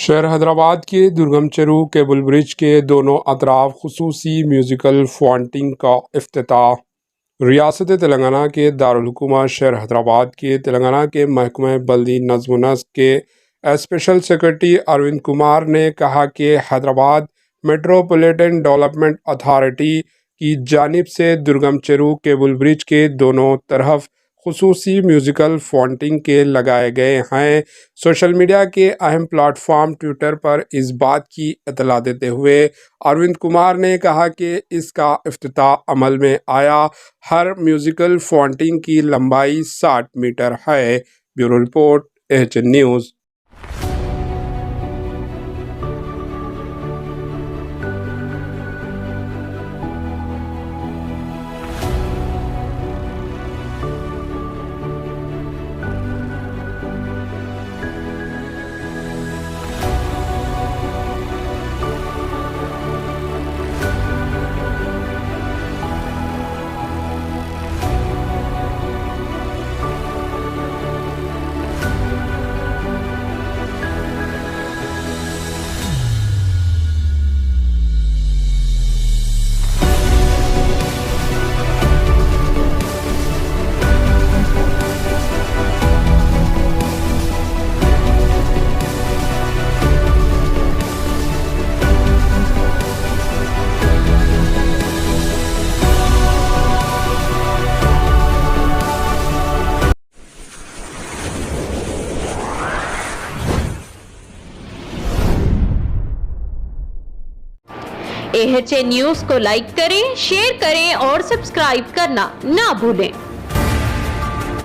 شہر حیدرآباد کے درگم چرو کیبل برج کے دونوں اطراف خصوصی میوزیکل فاؤنٹین کا افتتاح۔ ریاست تلنگانہ کے دارالحکومت شہر حیدرآباد کے تلنگانہ کے محکمہ بلدی نظم و نسق کے اسپیشل سیکرٹری اروند کمار نے کہا کہ حیدرآباد میٹروپولیٹن ڈیولپمنٹ اتھارٹی کی جانب سے درگم چرو کیبل برج کے دونوں طرف خصوصی میوزیکل فاؤنٹین کے لگائے گئے ہیں۔ سوشل میڈیا کے اہم پلیٹ فارم ٹویٹر پر اس بات کی اطلاع دیتے ہوئے اروند کمار نے کہا کہ اس کا افتتاح عمل میں آیا۔ ہر میوزیکل فاؤنٹین کی لمبائی 60 میٹر ہے۔ Bureau report AHN news. AHN news کو لائک کریں، شیئر کریں اور سبسکرائب کرنا نہ بھولیں۔